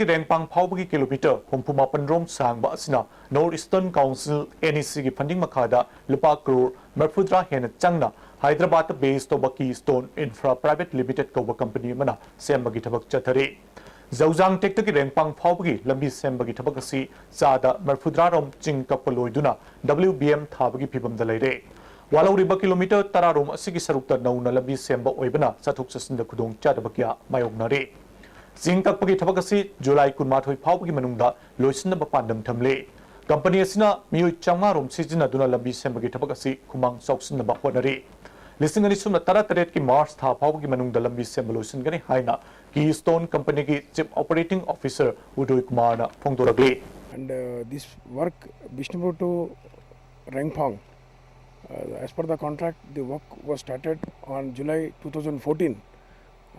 Rengpang Phawbagi kilometer Humpumapan rom sangba asina North Eastern Council NEC gi funding makhada lupa crore Marfudra hena changna Hyderabad based Tobaki Stone Infra Private Limited koba company mana sembagi thabak chathare Zaujang Tekta ki Rengpang Phawbagi lambi sembagi thabak asi sada Marfudra rom ching kapaloiduna WBM thabagi phibam da leire Walauriba kilometer tararom asigi sarukta nauna lambi semba oibana sathuk sasinda khudong chadabakya mayoknare Singkapagi Tabakasi, July Kunmathoi Phawbagi manungda loisna bapandam thamle. Company asina miyu changarom seasona duna lambi sembagi Tabakasi kumang sauksinna bahwanare. Listing ani sumna taret ki March tha Phawbagi manungda lambi semba loisin gani haina Keystone Company ki Chief Operating Officer Udoy Kumar na phongdoragle. And this work Bishnupur to Rengpang, as per the contract, the work was started on July 2014,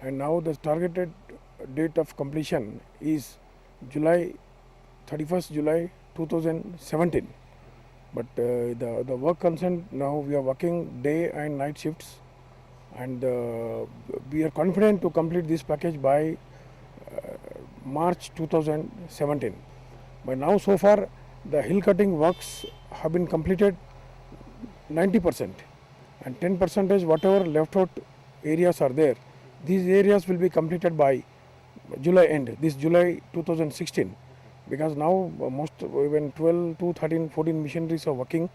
and now the targeted date of completion is 31st July 2017. But the work concerned, now we are working day and night shifts, and we are confident to complete this package by March 2017. But now so far the hill cutting works have been completed 90%, and 10% whatever left out areas are there, these areas will be completed by July end, this July 2016, because now most even 12 to 13, 14 missionaries are working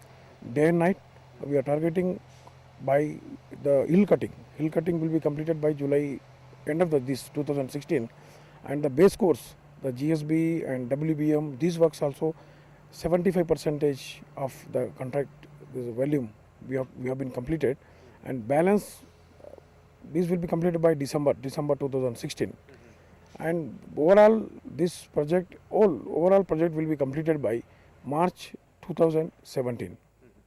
day and night. We are targeting by the hill cutting. Hill cutting will be completed by July end of this 2016, and the base course, the GSB and WBM, these works also 75% of the contract volume we have been completed, and balance these will be completed by December 2016. And overall this project, overall project will be completed by March 2017,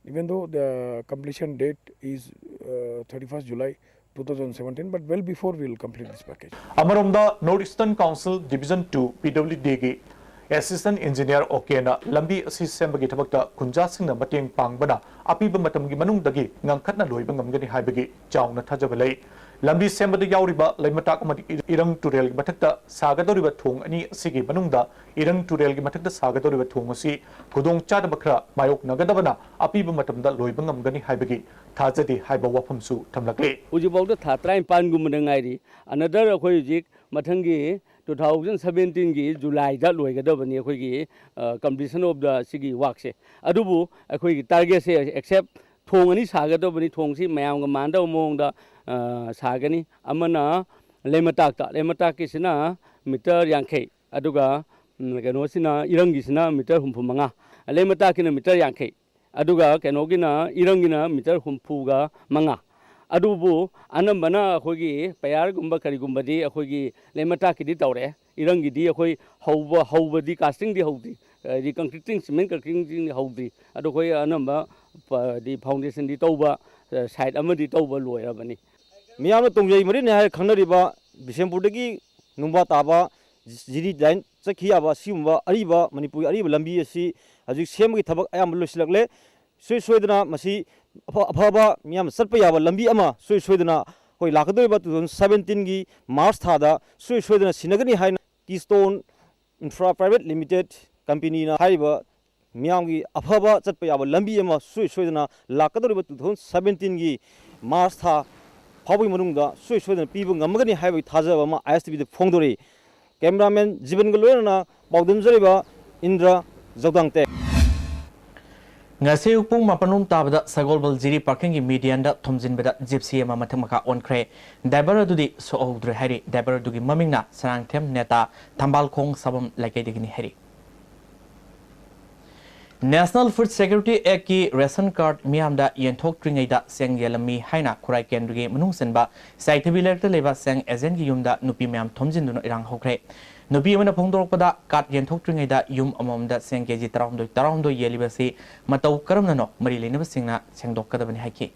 even though the completion date is 31st July 2017, but well before we will complete this package. Amaromda North Eastern Council Division 2 PWD gi Assistant Engineer Okena lambi asi sembagi thabakta kunja singna mateng pangbana apiba matamgi manungdagi ngangkhatna loiba ngamgani haibagi chauna thajaba lei lambi sembada yauriba leimatak amadi irang turel gi mathakta sagadoriba thong ani asigi manungda irang turel gi mathakta sagadoriba thong asi khudong chada bakra mayok nagadabana apiba matamda loiba ngamgani haibagi thajadi haiba wafamsu thamlakle ujibawda thatrain pangumna ngairi another akhoi jik mathangi 2017 की जुलाई दा लोइगदबनी अखोइगी completion of the सिगी work से अदुबु अखोइगी target से accept थोंगनी सागदबनी थोंगसी मयाम ग मानदा मोंगदा सागनी अमना लेमटाक Kisna metre यांखे अदुगा केनोसिना इरंगिसना metre हुमफुमंगा लेमटाक किना metre यांखे अदुगा केनोगिना इरंगिना metre हुमफुगा मंगा अदुबु अनंबना अखोइगी पैयारगुंबा करिगुंबदी अखोइगी लेमटाकिदी तौरे इरंगिदी अखोइ हौबदी casting दी हौदी दी concreting cement concreting दी हौदी अदु खोइ अनंबा दी foundation दी तौबा साइड अमदी तौबा लोयरबनी मियाम तुंगजै मरि ने खंगनरिबा बिशेमपुरदगी नुंबा ताबा जिरी लाइन चखियाबा सिउंबा अरिबा मणिपुर अरिबा लंबी असि हजि सेमगी थबक अयाम लोसिलकले सोइदना मसी अफाबा मियाम सत्प याबा लंबी अमा सोइदना कोई लाखदोबा 2017 की मार्च थादा सोइदना सिनगनी हाइन Keystone Infra private limited company ना हाइबा मियाम की अफाबा सत्प याबा लंबी अमा सोइदना लाखदोबा 2017 की मार्च था फाबई मनुंगदा सोइदना पीबो ngमगनी हाइबा थाजबा मा आईएसटीबी दे फोंगदोरी कैमरामैन जीवन गलोना पाउदमजरिबा Indra जौदांगते ngase upung mapanum tabada sagolbal jiri parking gi median da thomjinbada gypsy ama mathmaka onkhre driver adudi so audre hari driver adugi mamingna sarangthem neta thambal khong sabam lakai digini hari National Food Security Act ki ration card miamda yenthok tringai da seng yelami haina khurai kendri manung senba saithabi lerta leba seng agent gi yumda nupi miam thomjinduna irang hokre Nubi mana phongdorokpada kat yenthok tringaida yum amamda seng keji taramdoi yelibasi matau karamna no mari lenaba singna sengdokkadabani haiki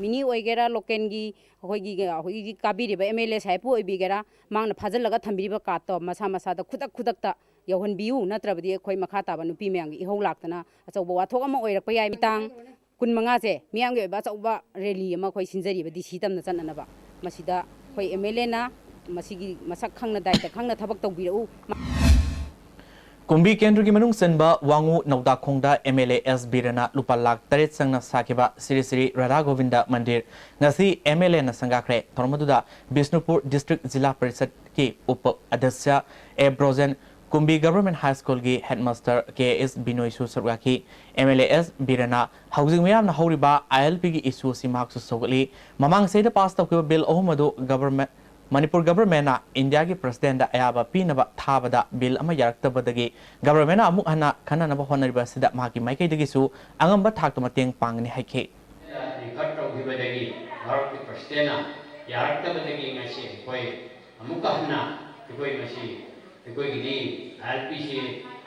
मिनी ओइगेरा लोकेनगी होइगी काबिरिबा MLA साइपु ओइबिगेरा मांगना फाजलगा थंबिरिबा कातो मसा मसादा खुदक यौहनबियु नत्रबदि अखोइ मखा ताबा नुपि मयांगी इहौ लाक्तना अचौबा वाथोक अमा ओइरकपा याय मितांग 15 से मियांगी ओइबा अचौबा रैली अमा अखोइ सिनजरिबा डीसी तमना चननबा मसिदा अखोइ एमएलए ना मसीगी मसक खंगना दायित्व खंगना थबक तौबिरउ कुंभी केंद्र की मनुंग सेनबा वांगू नौदाखोंगदा MLA S बीरना लुपा लाख 8 संगना साकिबा श्री श्री राधा गोविंदा मंदिर ngasi MLA na sangakre thormaduda Bisnupur district जिला परिषद की उप अध्यक्ष एब्रोजन कुंभी गवर्नमेंट हाई स्कूल की हेडमास्टर KS बिनोय सुसरगा की MLA S बीरना हाउसिंग में ना हौरिबा ILP की इशू सिमाक सुसोगली ममांग सेदा पास तौकिबा बिल अहमदो government Manipur government na India ki president da ayaba pinaba thabada bill ama yaraktabadagi government na amuk hana khana na honariba sida mahaki maikai dagi su angamba thak to mateng pangni haike record tawhibadagi bharat ki president na yaraktabadagi ngasi koi amuk hana koi ngasi koi gidi LPC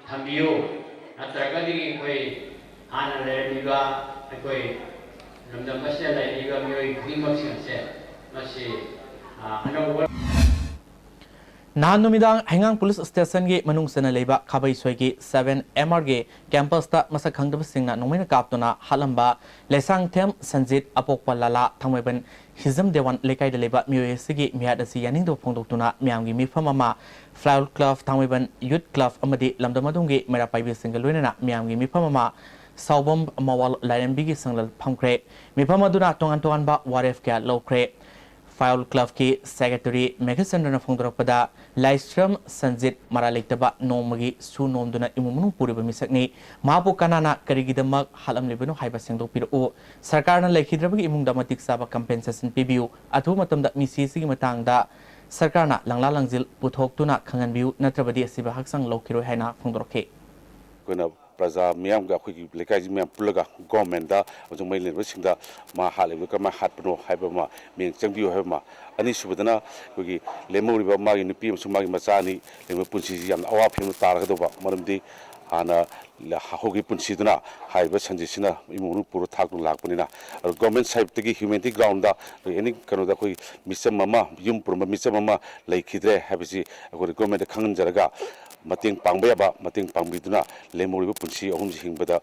thambiyo natragadi koi hana leriba koi namdam masya leriba mioi grimaksi se masi naan नुमिदांग हैंगांग police station की मनुंग सना लेबा खाबई सोई की 7 MR के campus ता मसक खंगदब सिंगना नोमिना कापतोना हालंबा लेसांग थेम संजीत अपोकपा लाला थंगवेबन हिजम देवन लेकाई द लेबा म्यूएस की मियाद असि यानिंग दो फोंदोक्तुना म्यांगी मिफम अमा फ्लावर क्लब थंगवेबन यूथ क्लब अमदी लमदमदुंगी मेरा पाइबे सिंगल लोइना म्यांगी मिफम अमा साउबम मवाल लाइनबी की संगल फमख्रे मिफम अदुना तोंगान तोंगानबा वारेफ क्या लौख्रे फाइल क्लब की सेक्रेटरी मेघचंद्रन फोंदरपदा लाइस्ट्रम संजीत मरालेक्तबा नोमगी सु नोमदुना इमुमुनु पुरिबा मिसकनी मापु कनाना करिगिदमक हालमलेबनो हाइबा सेंदोपिरु सरकारना लेखिद्रबगी इमुंगदा मतिक साबा कंपेंसेशन पिबियु अथु मतमदा मिसीसिगी मतांगदा सरकारना लंगला लंगजिल पुथोक्तुना खंगनबियु नत्रबदी असिबा हक्संग लौखिरो हैना फोंदरखे कोना प्रजा मियाम गा खुगी लेकाई मियाम पुलगा गवर्नमेंट दा अजों मै लेबा सिंदा मा हालेबो कमा हातपनो हाइबा मा मिंग चंबियो हाइबा मा अनि सुबदना खुगी लेमौरिबा मागी नुपी अमसु मागी मचानी लेमो पुंसी याम अवा फिम तारगदोबा मरमदी हाना हाहोगी पुंसीदना हाइबा संजिसिना इमुनु पुरो थाकु लाकपनिना गवर्नमेंट साइड तगी ह्यूमैनिटी ग्राउंड दा एनी कनो दा कोई मिसम ममा युम पुरमा मिसम ममा लेखिद्रे हाबिसि अकोर गवर्नमेंट खंगन जरगा मतेंग पांगबा याबा मतेंग पांगबिदुना लेमोरिबा पुंसी अहुम हिंगबदा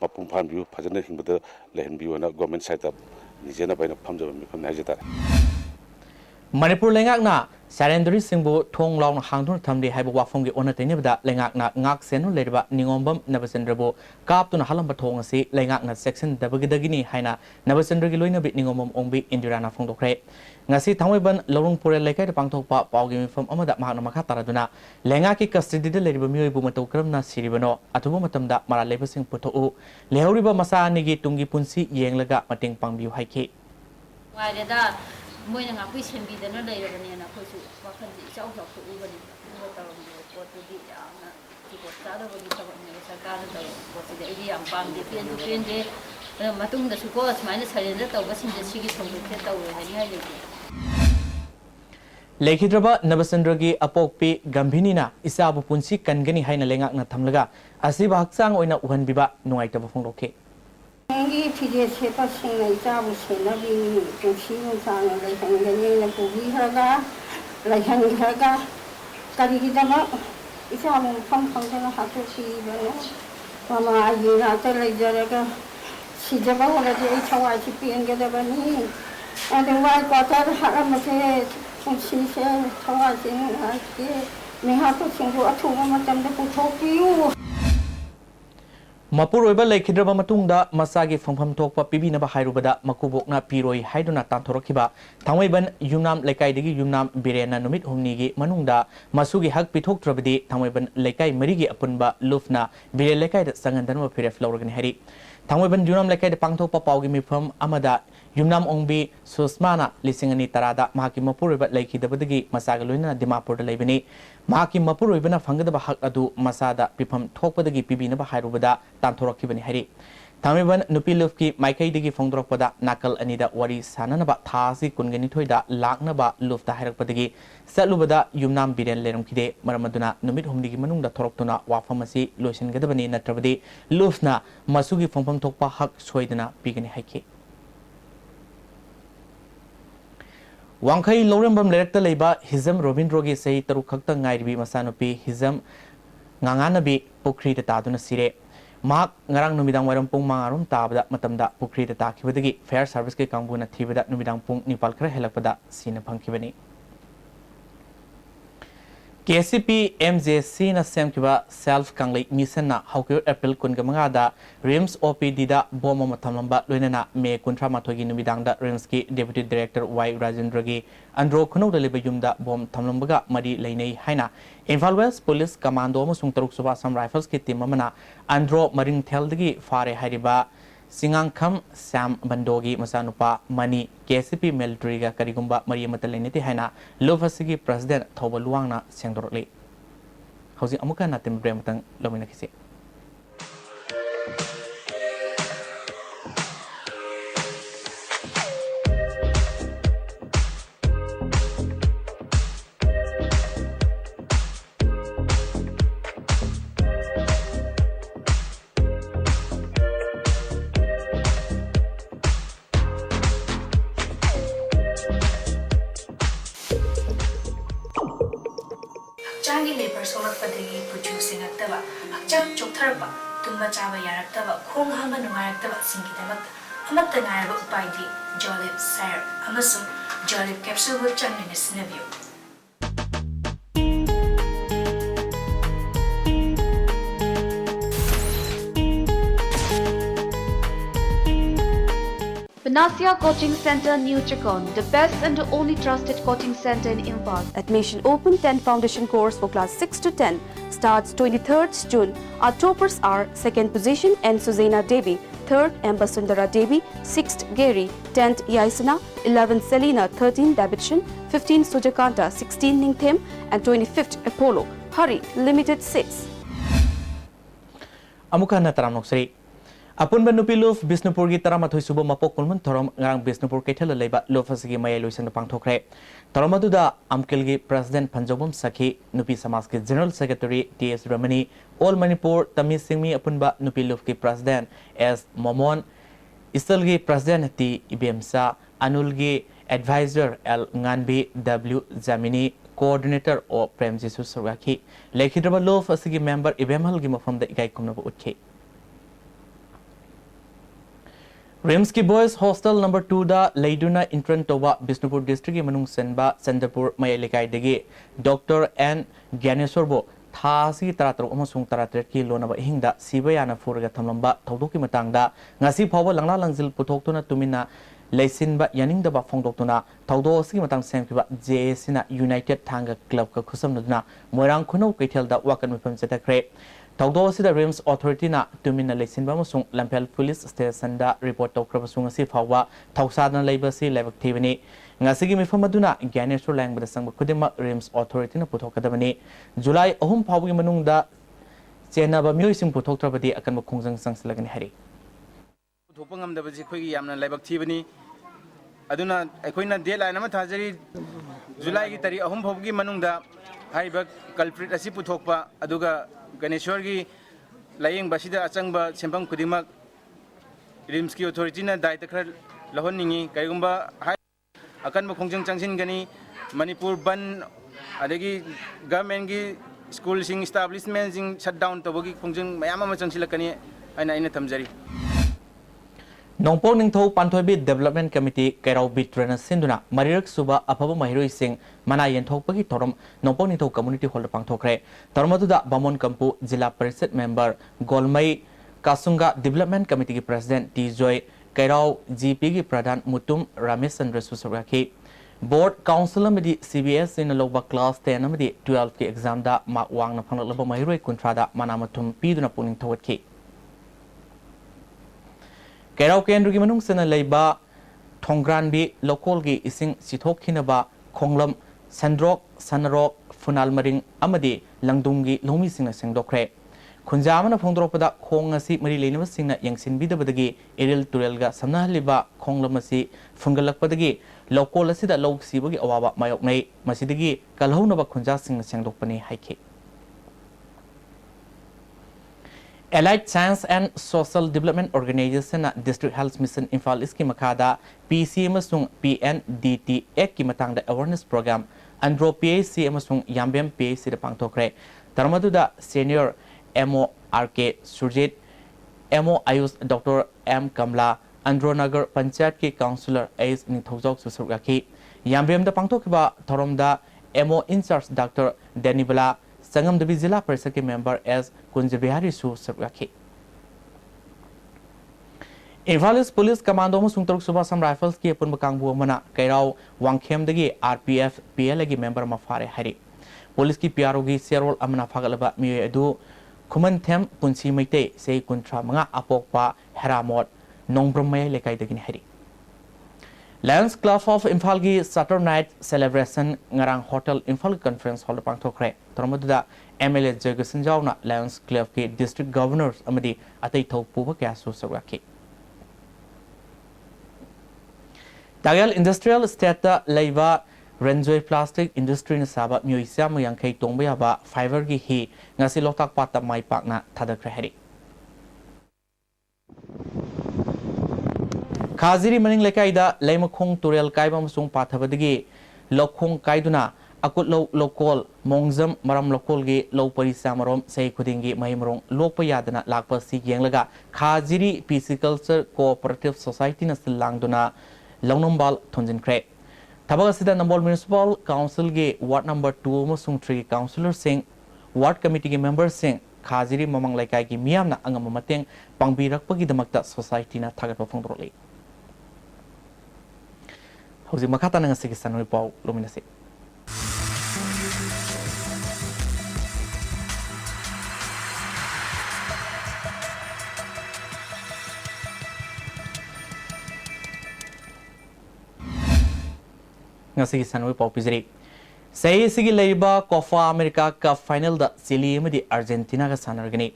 मपुम फानबियु फजन हिंगबदा लेहनबियुना गवर्नमेंट साइड दा निजेना बायना फमजबा मिफम नायजता मणिपुर लेंगाकना सरेंद्री सिंहबु थोंग लाउन हांगदुन थमदे हाइबा वाफम की ओना तैनेबदा लेंगाकना ngak सेनु लेरबा निंगोंबम नबचंद्रबु कापतुना हलंबा थोंग असि लेंगाकना section दबगदगिनी हाइना नबचंद्रगी लोइनबि निंगोंबम ओंबि इंदिराना फोंदोखरे ngasi thangwaiban lorung pore lekai da pangthokpa paugi mifam amada mahna makha taraduna lenga ki custody de leriba mioi bu matau kramna siribano athubu matamda mara lebasing puthou lehoriba masa anigi tungi punsi yenglaga mating pangbiu haike waireda moina ngapui sembidana leirabani na khosu wakhanji chau chau khu ubani motaram potudi ana tiko tada bagi sabani sarkar da potudi idi am pam de pen de matung da suko asmaina sarenda tawba sinje sigi sombe tawwe hani hai leki लेखिद्रबा नबचंद्रगी अपोकपी गंभिनीना इसाबु पुंसी कनगनी हाइना लेंगाकना थमलगा असिबा हक्सांग ओइना उहनबिबा नुंगाइतबा फोंदोखे नंगी फिजे सेपा सिंग इसाबु सेनबी पुंसी नुसांग लेहंगनी न पुगी हगा लेहंग हगा करिगिदमा इसाबु फम फंगना हातो सीबनो मामा आइना त लेजरगा सिजबा होलदि ए छवाइ छि पेंगदबनी अदे वाइ quarter हरमसे पुंसी से छवाइ छि मेहातो सिंगु अथुवा मतमदा पुथोकियु मपुरोइबा लेखिद्रबा मतुंगदा मसागी फंफम थोकपा पिबिनबा हाइरुबदा मकुबोकना पिरोइ हाइदुना तांथोरखिबा थांवैबन युमनाम लेकाइदगी युमनाम बिरेना नुमित हुमनीगी मनुंगदा मसुगी हक पिथोकत्रबदी थांवैबन लेकाइ मरिगी अपुनबा लुफना बिरे लेकाइदा संगंदनबा फिरेफ लौरगनि हरि थांवैबन युमनाम लेकाइदा पांथोकपा पाउगी मिफम अमदा युमनाम ओंबी सुषमाना लिसिंगनी तरादा माकी मपुरोइबा लेखिदबदगी मसागा लोइना दिमापुरदा लेबनी माकी मपुरोइबना फंगदबा हक अदु मसादा पिफम थोकपदगी पिबिनबा हाइरुबदा तांथोरखिबनी हरि थांवैबन नुपी लुफकी माइकैदगी फोंदोरकपदा नाकल अनिदा वरी साननबा थासी कुनगनिथोइदा लाकनबा लुफता हाइरकपदगी सलुबदा युमनाम बिरेन लेरमखिदे मरमदुना नुमित हुमदिगी मनुंगदा थोरक्तुना वाफमसी लोइसनगदबनी नत्रबदी लुफना मसुगी फोंफम थोकपा हक सोइदना पिगनि हाइके वांखई लौरंबम लेरक्ता लेबा हिजम रोबिंद्रोगी सही तरु खक्ता ngairibi masanupi हिजम nganganabि पुख्रीदा तादुना सिरे माक ngarang numidang waram pung mangarum tabada matamda पुख्रीदा ताखिबदगी फायर सर्विस के कांगबुना थिबदा numidang pung nipal khara helakpada sina phangkhibani KCP MJC na semkiba self kanglei mission na hawkir April kunga mga da RIMS OPD da boma matamlamba loinana me kuntra mathogi numidang da RIMS ki Deputy Director Y Rajendra gi andro khuno da leba yumda bom tamlambaga mari leinei haina Imphal West Police Commando amasung Taruk Suba Sam Rifles ki team amana andro maring theldagi fare hariba Singangkham Sam Bandogi Masanupa Mani KCP military ga karigumba Maria Mataliniti Haina Lovasigi President Thobaluangna Sengdorli Hausi amuka natin brematang lomina kisi Changi labor solar padagi producing actava akcham chokthar ba tumba chaba yaraktava khong hanga nungayaktava singi damak amatta ngayaba upaidi jolip sire amasung jolip capsule wo changni sinabio Panacea Coaching Center, New Chakon, the best and the only trusted coaching center in Imphal. Admission open 10 foundation course for class 6 to 10 starts 23rd June. Our toppers are 2nd position N. Suzena Devi, 3rd Amber Sundara Devi, 6th Gary, 10th Yaisana, 11th Selina, 13th Davidson, 15th Sujakanta, 16th Ningthem and 25th Apollo. Hurry, limited seats. Amuka na taramnoksri Apun Banupi Luf Bisnupur gi Taramathoy Subo Mapok Kulmun Thorom Ngarang Bisnupur Kethel Leba Lofasigi Maya Luisan Pangthokre Toromaduda Amkil gi President Panjobum Sakhi Nupi Samas ki General Secretary TS Ramani All Manipur Tamis Singmi Apunba Nupi Luf ki President S Momon Istal gi President T Ibemsa Anul gi Advisor L Nganbi W Zamini Coordinator O Prem Jesus Sarwaki Lekhidraba Lofasigi member Ibemhal gi Mafam da Ikai Kumnaba Utke RIMS ki Boys Hostel number 2 da Leiduna Intran Toba Bisnupur District ki Manung Senba Sandapur Mayalikai degi Dr. N. Gyanesorbo Thasi Taratar Amasung Taratar ki Lonaba Hingda Sibayana Furaga Tamlamba Taudoki Matangda Ngasi Pawa Langla Langzil Putoktuna Tumina Laisinba Yaningdaba Fongdoktuna Taudo Sigi Matang Semkiba JSina United Tanga Club ka Kusamnudna Moirang Kuno Ketelda Wakan Mipam Zetakre Taudo Sida RIMS Authority na Tumina Laisinba Musung Lampel Police Station da report Tokrabasung Asi Fawa Tausadana Labasi Lebak Tivani Ngasigi Mifamaduna Gyanesur Lang Badasang Kudima RIMS Authority na Putokadabani July Ohum Pawi Manung da Chenaba Musim Putokrabadi akan Mukungzang Sangslagan Hari Putopangam da Baji Kogi Yamna Lebak Tivani Aduna Equina De Lana Matazari July Gitari Ohum Pawi Manung da Haibak Culprit Asi Putokpa Aduga Ganeshwargi Laying Bashida Achangba Sempang Kudimak RIMS ki authority na Daitakar Lahon Ningi Kayumba Akan Makongjang Changsin Gani Manipur Ban Adagi government gi school sing establishment sing shutdown Tabagi Kongjang Mayama Changsilakani Aina Tamjari Nongpong Ningtho Panthobi Development Committee Kairau Bitrana Sinduna Marirak Suba Apaba Mahiroi Singh Manayan Thokpagi Thorom Nongpong Ningtho Community Hall Pangthokre Tormaduda Bamon Kampu Jila Parishad Member Golmai Kasunga Development Committee ki President T Joy Kairau GP ki Pradhan Mutum Ramesh Chandra Susaraki Board Council Amadi CBS in Loba Class 10 Amadi 12 ki exam da Mark Wang na Panglaba Mahiroi Kuntrada Manamatum Piduna Puning Thawatki Kairau Kendru ki Manung Sana Leiba Thongranbi local gi ising Sithok Hinaba Khonglam Sandrok Sanarok Funal Maring Amadi Langdungi Lomi Singna Sengdokre Khunjamana Phongdropada Khong asi Mari Lenaba Singna Yangsin Bidabadagi Eril Turelga Samnahaliba Khonglamasi Fungalakpadagi local asida log sibagi awaba mayoknai masidagi kalhonaba khunja Singna Sengdokpani haiki Allied Science and Social Development Organization District Health Mission Imphal East ki makada PC amasung PNDT ek ki matangda awareness program Andro PAC amasung Yambem PAC da pangthokre tarmaduda senior MO RK Surjit MO Ayus Dr. M Kamla Andro Nagar Panchayat ki councillor Ais Nithojok Susurgaki Yambem da pangthokiba thoromda MO incharge doctor डेनिबला संगमदबी जिला परिषद के member S Kunjabihari सु सरगाखी Imphal police commando तरुक सुबह Assam rifles की अपुनब कांगबू कैराव वांगखेमदगी आरपीएफ पीएल की मेंबर फारे है पुलिस की पीआरओ की सेरोल फागलब मियोय अदु खुमनथेम पुंसी मैते से कुंट्रा मंगा अपोकपा हेरामोट नोंब्रमय लेकाइदगिन है लायंस क्लब ऑफ इम्फाल की सटर night celebration ngarang hotel Imphal conference hall पांगथोखरे तरमदुदा एमएलए जगसन जावना लायंस क्लब के डिस्ट्रिक्ट गवर्नर्स अमदी अतै थौपुब क्यासु सरगाखी तागेल इंडस्ट्रियल स्टेट लेवा रेंजोय प्लास्टिक इंडस्ट्री ने साबा म्यूजिया में यांखई तोंबे याबा फाइबर की ही ngasi लोकताक पाता माई पाकना थादख्रे है खाजिरी मनिंग लेकाइदा लेमखोंग तुरेल काइबा मसुंग पाथबदगी लोखोंग काइदुना अकुत लोकोल मोंगजम मरम लोकोल गे लो परिसा मरोम से खुदिंगी महिमरोंग लोप यादना लाकपसी येंगलगा खाजिरी पिसिकल्चर कोऑपरेटिव सोसाइटी न सिलांगदुना लौनम्बाल थोंजिनख्रे थबक असिदा नंबोल म्युनिसिपल काउंसिल के वार्ड नंबर 2 मसुंग 3 काउंसिलर सिंह वार्ड कमिटी के मेंबर सिंह खाजिरी ममंग लेकाई की मियामना अंगम मतेंग पांगबिरकपगिदमक्ता सोसाइटीना थागतप फोंदरोले हौजी मखाता नंगसिगी सनोय पाउ लोमिनसे ngasi sanoi pau pizri sei sigi leiba copa america cup final da chile amadi argentina ga sanargani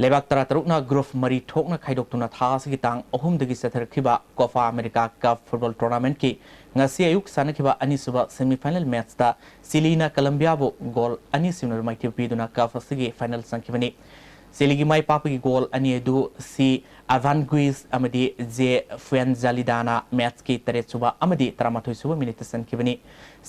lebak tara tarukna group mari thokna khaidokuna tha sigi tang ahum dagi satharkhiba copa america cup football tournament ki ngasi ayuk sanakhiba ani suba semi final match da chile na colombia bo goal ani simnar mai piduna cup sigi final sankhibani Siligi mai papa ki goal ani edu si Avanguis amadi je Fuenzalidana match ki tare suba amadi tramathoi suba minute sankibani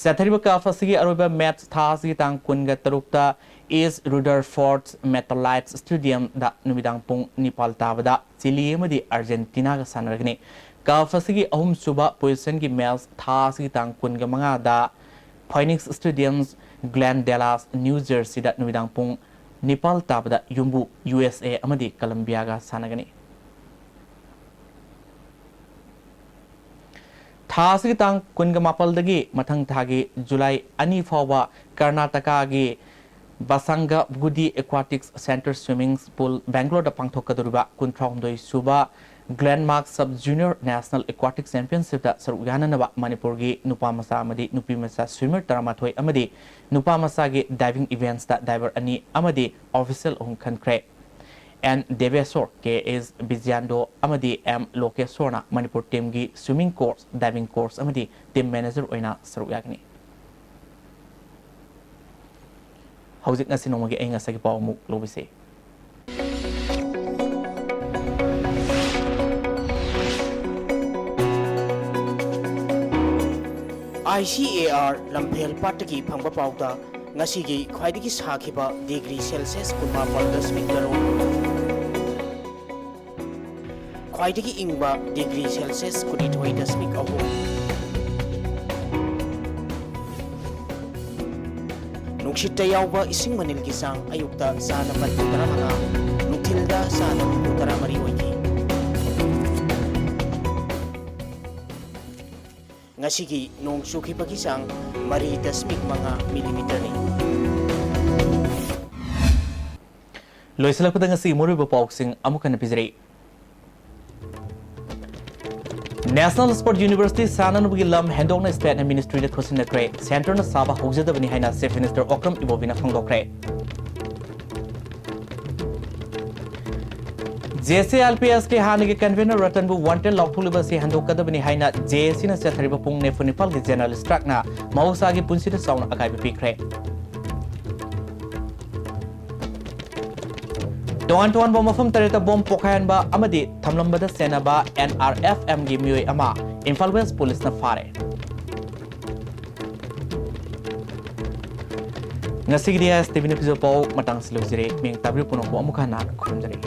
sathariba ka fasigi aroba match thasi tang kunga tarukta is Rutherford Meteorite Stadium da numidang pung nipal tabada Chile amadi Argentina ga sanargani ka fasigi ahum suba position ki match thasi tang kunga manga da Phoenix Stadiums Glendale New Jersey da numidang pung Nepal ताबदा युम्बु USA अमदी Colombia गा सानगनी थासगी तांग कुनगा मापलदगी मथंग थागी जुलाई अनि फावा कर्नाटका गी बसंगा गुदी aquatics centre swimming pool Bangalore दा पांगथोकदुरुबा कुनथ्राउमदोय सुबा ग्लैंडमार्क सब जूनियर नेशनल एक्वाटिक चैंपियनशिप दा सरुगाननबा मणिपुर गी नुपा मसा अमदी नुपी मसा स्विमर तरमाथोय अमदी नुपा मसा गे डाइविंग इवेंट्स दा डाइवर अनि अमदी ऑफिशियल ओं खनख्रे एन देवेश्वर के एस बिजियानदो अमदी एम लोकेश्वरना मणिपुर टीम गी स्विमिंग कोर्स डाइविंग कोर्स अमदी टीम मैनेजर ओइना सरुगागनी हौजिक नसि नोमगी एंगा सगी पावमु लोबिसे ICAR लम्फेल पाटकी फंगबा पाउदा ngasi khwaidagi sakhiba degree celsius kunma paldas miklaro khwaidagi ingba degree celsius kudi thoi dasmik ahu nungshita yawba ising manil ki sang ayukta sana patutara mga nutilda sana patutara mari hoyi ngasigi nong suki pagisang mari dasmik mga millimeter ni loisala pada ngasi mori boxing amukan pizri National Sport University Sananubgi lam handong na state ministry da khosin na kre center na saba hojada bani haina chief minister Okram Ibobina phangdokre JCLPS के हाने के convener रतनबु wanted लौथुलिबा से हंदोकदबनि हाइना JC ना चथरिबा पुंग नेफुनिपल के general स्ट्रक्ना मौसागी पुंसिद साउन अकाइबे पिख्रे tone बम मफम तरेता बम पोखायनबा अमदि थमलंबदा सेनाबा NRFM गी मियोय अमा Imphal waste police ना फारे ngasi dia Steven episode pau matang silu jire ming tabri puno ko amuka na khurumjare